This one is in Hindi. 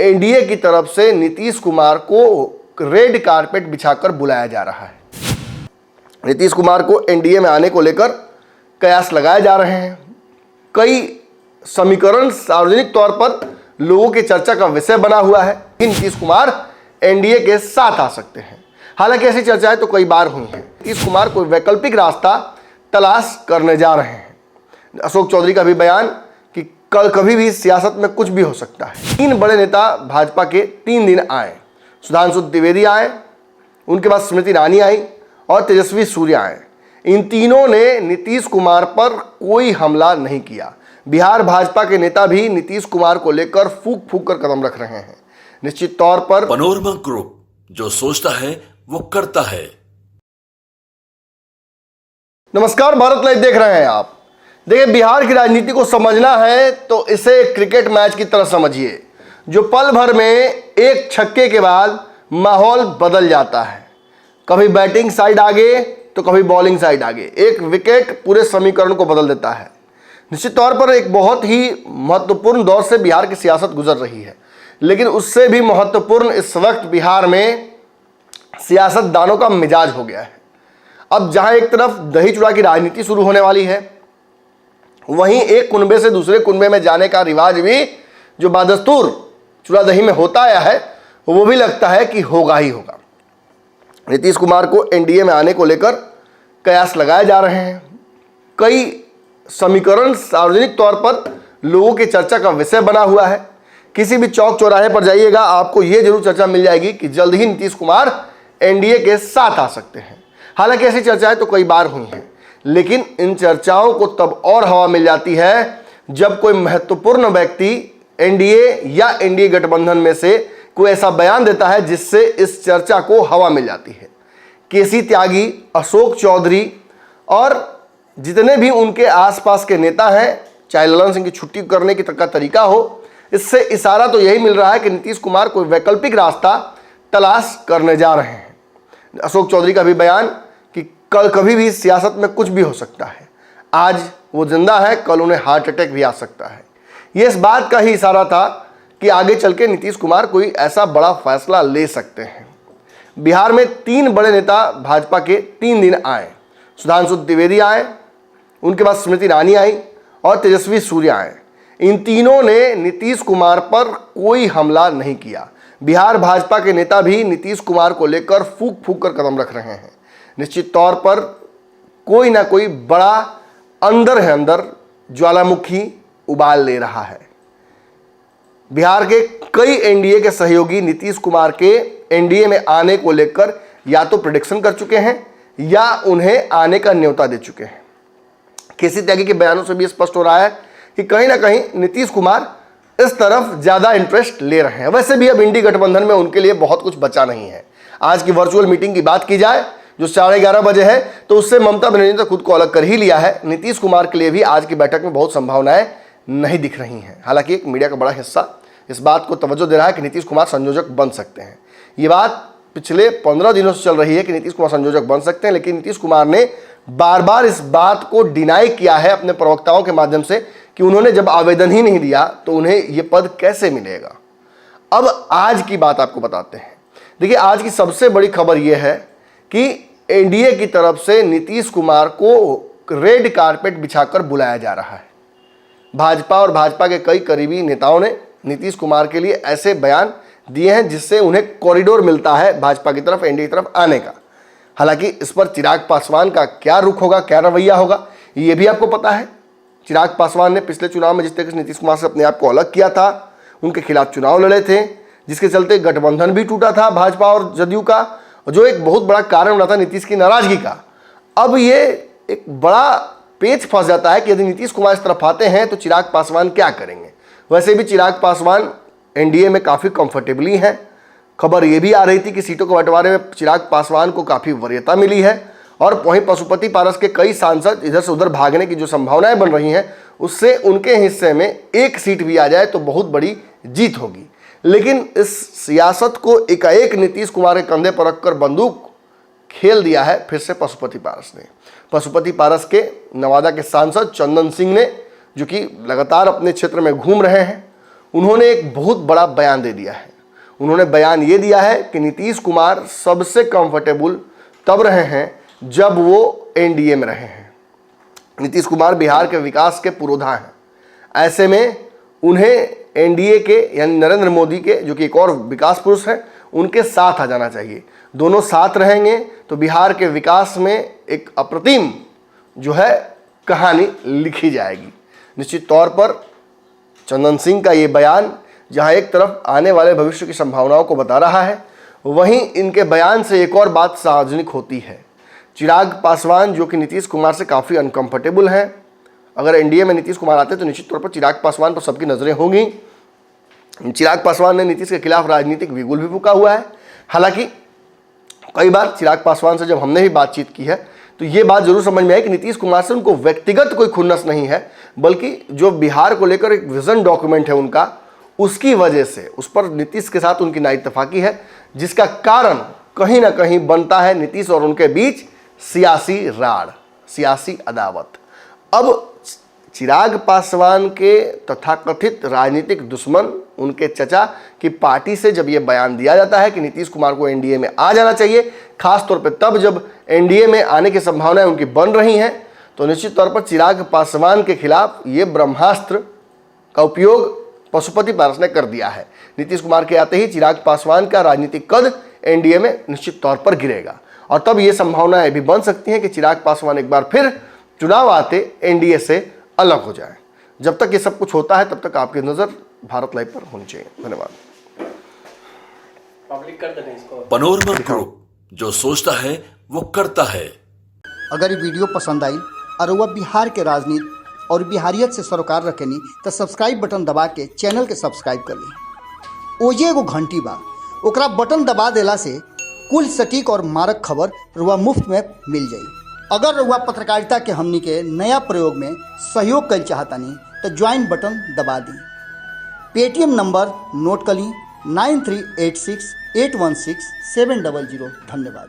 एनडीए की तरफ से नीतीश कुमार को रेड कारपेट बिछाकर बुलाया जा रहा है। नीतीश कुमार को एनडीए में आने को लेकर कयास लगाए जा रहे हैं। कई समीकरण सार्वजनिक तौर पर लोगों की चर्चा का विषय बना हुआ है कि नीतीश कुमार एनडीए के साथ आ सकते हैं। हालांकि ऐसी चर्चाएं तो कई बार हुई हैं। नीतीश कुमार कोई वैकल्पिक रास्ता तलाश करने जा रहे हैं। अशोक चौधरी का भी बयान कि कल कभी भी सियासत में कुछ भी हो सकता है। 3 बड़े नेता भाजपा के 3 दिन आए। सुधांशु त्रिवेदी आए, उनके बाद स्मृति ईरानी आई और तेजस्वी सूर्या आए। इन तीनों ने नीतीश कुमार पर कोई हमला नहीं किया। बिहार भाजपा के नेता भी नीतीश कुमार को लेकर फूंक फूंक कर कदम रख रहे हैं। निश्चित तौर पर पनोरमा ग्रुप जो सोचता है वो करता है। नमस्कार, भारत लाइव देख रहे हैं आप। देखिए, बिहार की राजनीति को समझना है तो इसे क्रिकेट मैच की तरह समझिए, जो पल भर में एक छक्के के बाद माहौल बदल जाता है। कभी बैटिंग साइड आगे तो कभी बॉलिंग साइड आगे। एक विकेट पूरे समीकरण को बदल देता है। निश्चित तौर पर एक बहुत ही महत्वपूर्ण दौर से बिहार की सियासत गुजर रही है, लेकिन उससे भी महत्वपूर्ण इस वक्त बिहार में सियासतदानों का मिजाज हो गया है। अब जहां एक तरफ दही चूड़ा की राजनीति शुरू होने वाली है, वहीं एक कुनबे से दूसरे कुनबे में जाने का रिवाज भी जो बादस्तूर चूड़ा दही में होता आया है, वो भी लगता है कि होगा ही होगा। नीतीश कुमार को एनडीए में आने को लेकर कयास लगाए जा रहे हैं। कई समीकरण सार्वजनिक तौर पर लोगों की चर्चा का विषय बना हुआ है। किसी भी चौक चौराहे पर जाइएगा, आपको यह जरूर चर्चा मिल जाएगी कि जल्द ही नीतीश कुमार एनडीए के साथ आ सकते हैं। हालांकि ऐसी चर्चाएं तो कई बार हुई हैं, लेकिन इन चर्चाओं को तब और हवा मिल जाती है जब कोई महत्वपूर्ण व्यक्ति एनडीए या एनडीए गठबंधन में से कोई ऐसा बयान देता है जिससे इस चर्चा को हवा मिल जाती है। केसी त्यागी, अशोक चौधरी और जितने भी उनके आसपास के नेता हैं, चाहे ललन सिंह की छुट्टी करने की तरीका हो, इससे इशारा तो यही मिल रहा है कि नीतीश कुमार कोई वैकल्पिक रास्ता तलाश करने जा रहे हैं। अशोक चौधरी का भी बयान कि कल कभी भी सियासत में कुछ भी हो सकता है। आज वो जिंदा है, कल उन्हें हार्ट अटैक भी आ सकता है। ये इस बात का ही इशारा था कि आगे चल के नीतीश कुमार कोई ऐसा बड़ा फैसला ले सकते हैं। बिहार में 3 बड़े नेता भाजपा के 3 दिन आए। सुधांशु त्रिवेदी आए, उनके बाद स्मृति ईरानी आई और तेजस्वी सूर्या आए। इन तीनों ने नीतीश कुमार पर कोई हमला नहीं किया। बिहार भाजपा के नेता भी नीतीश कुमार को लेकर फूंक फूंक कर कदम रख रहे हैं। निश्चित तौर पर कोई ना कोई बड़ा अंदर ज्वालामुखी उबाल ले रहा है। बिहार के कई एनडीए के सहयोगी नीतीश कुमार के एनडीए में आने को लेकर या तो प्रेडिक्शन कर चुके हैं या उन्हें आने का न्योता दे चुके हैं। केसी त्यागी के बयानों से भी स्पष्ट हो रहा है कि कहीं ना कहीं नीतीश कुमार इस तरफ ज्यादा इंटरेस्ट ले रहे हैं। वैसे भी अब इंडी गठबंधन में उनके लिए बहुत कुछ बचा नहीं है। आज की वर्चुअल मीटिंग की बात की जाए जो 11:30 बजे है, तो उससे ममता बनर्जी ने तो खुद को अलग कर ही लिया है। नीतीश कुमार के लिए भी आज की बैठक में बहुत संभावनाएं नहीं दिख रही हैं। हालांकि एक मीडिया का बड़ा हिस्सा इस बात को तवज्जो दे रहा है कि नीतीश कुमार संयोजक बन सकते हैं। ये बात पिछले 15 दिनों से चल रही है कि नीतीश कुमार संयोजक बन सकते हैं, लेकिन नीतीश कुमार ने बार बार इस बात को डिनाई किया है अपने प्रवक्ताओं के माध्यम से कि उन्होंने जब आवेदन ही नहीं दिया तो उन्हें यह पद कैसे मिलेगा। अब आज की बात आपको बताते हैं। देखिए, आज की सबसे बड़ी खबर यह है कि एनडीए की तरफ से नीतीश कुमार को रेड कारपेट बिछाकर बुलाया जा रहा है। भाजपा और भाजपा के कई करीबी नेताओं ने नीतीश कुमार के लिए ऐसे बयान दिए हैं जिससे उन्हें कॉरिडोर मिलता है भाजपा की तरफ, एनडीए की तरफ आने का। हालांकि इस पर चिराग पासवान का क्या रुख होगा, क्या रवैया होगा, ये भी आपको पता है। चिराग पासवान ने पिछले चुनाव में जिस तरीके से नीतीश कुमार से अपने आप को अलग किया था, उनके खिलाफ चुनाव लड़े थे, जिसके चलते गठबंधन भी टूटा था भाजपा और जदयू का, जो एक बहुत बड़ा कारण बना था नीतीश की नाराजगी का। अब ये एक बड़ा पेच फंस जाता है कि यदि नीतीश कुमार इस तरफ आते हैं तो चिराग पासवान क्या करेंगे। वैसे भी चिराग पासवान एनडीए में काफ़ी कंफर्टेबली हैं। खबर ये भी आ रही थी कि सीटों के बंटवारे में चिराग पासवान को काफ़ी वरीयता मिली है और वहीं पशुपति पारस के कई सांसद इधर से उधर भागने की जो संभावनाएं बन रही हैं, उससे उनके हिस्से में एक सीट भी आ जाए तो बहुत बड़ी जीत होगी। लेकिन इस सियासत को एकाएक नीतीश कुमार के कंधे पर रखकर बंदूक खेल दिया है फिर से पशुपति पारस ने। पशुपति पारस के नवादा के सांसद चंदन सिंह ने, जो कि लगातार अपने क्षेत्र में घूम रहे हैं, उन्होंने एक बहुत बड़ा बयान दे दिया है। उन्होंने बयान ये दिया है कि नीतीश कुमार सबसे कंफर्टेबल तब रहे हैं जब वो एनडीए में रहे हैं। नीतीश कुमार बिहार के विकास के पुरोधा हैं। ऐसे में उन्हें एनडीए के यानी नरेंद्र मोदी के, जो कि एक और विकास पुरुष हैं, उनके साथ आ जाना चाहिए। दोनों साथ रहेंगे तो बिहार के विकास में एक अप्रतिम जो है कहानी लिखी जाएगी। निश्चित तौर पर चंदन सिंह का ये बयान जहां एक तरफ आने वाले भविष्य की संभावनाओं को बता रहा है, वहीं इनके बयान से एक और बात सार्वजनिक होती है। चिराग पासवान जो कि नीतीश कुमार से काफ़ी अनकंफर्टेबल हैं, अगर एनडीए में नीतीश कुमार आते तो निश्चित तौर पर चिराग पासवान पर सबकी नज़रें होंगी। चिराग पासवान ने नीतीश के खिलाफ राजनीतिक बिगुल भी फूंका हुआ है। हालांकि कई बार चिराग पासवान से जब हमने भी बातचीत की है तो ये बात जरूर समझ में आई कि नीतीश कुमार से उनको व्यक्तिगत कोई खुन्नस नहीं है, बल्कि जो बिहार को लेकर एक विजन डॉक्यूमेंट है उनका, उसकी वजह से उस पर नीतीश के साथ उनकी नाइतफाकी है, जिसका कारण कहीं ना कहीं बनता है नीतीश और उनके बीच सियासी राड़, सियासी अदावत। अब चिराग पासवान के तथाकथित राजनीतिक दुश्मन, उनके चचा की पार्टी से जब ये बयान दिया जाता है कि नीतीश कुमार को एनडीए में आ जाना चाहिए, खास तौर पे तब जब एनडीए में आने की संभावनाएं उनकी बन रही हैं, तो निश्चित तौर पर चिराग पासवान के खिलाफ ये ब्रह्मास्त्र का उपयोग पशुपति पारस ने कर दिया है। नीतीश कुमार के आते ही चिराग पासवान का राजनीतिक कद एनडीए में निश्चित तौर पर गिरेगा और तब ये संभावनाएं भी बन सकती हैं कि चिराग पासवान एक बार फिर चुनाव आते एनडीए से अलग हो जाए। जब तक ये सब कुछ होता है तब तक आपकी नजर भारत लाइव पर होनी चाहिए। धन्यवाद। पब्लिक कर देना इसको। पनोरमा ग्रुप, जो सोचता है वो करता है। अगर ये वीडियो पसंद आई और वह बिहार के राजनीति और बिहारियत से सरोकार रखेनी तो सब्सक्राइब बटन दबा के चैनल के सब्सक्राइब कर ली। ओजे एगो घंटी बा, ओकरा बटन दबा देला से कुल सटीक और मारक खबर रुआ मुफ्त में मिल जाई। अगर रुआ पत्रकारिता के हमनी के नया प्रयोग में सहयोग कर चाहतानी तो ज्वाइन बटन दबा दी। पेटीएम नंबर नोट कर ली 9386816700। धन्यवाद।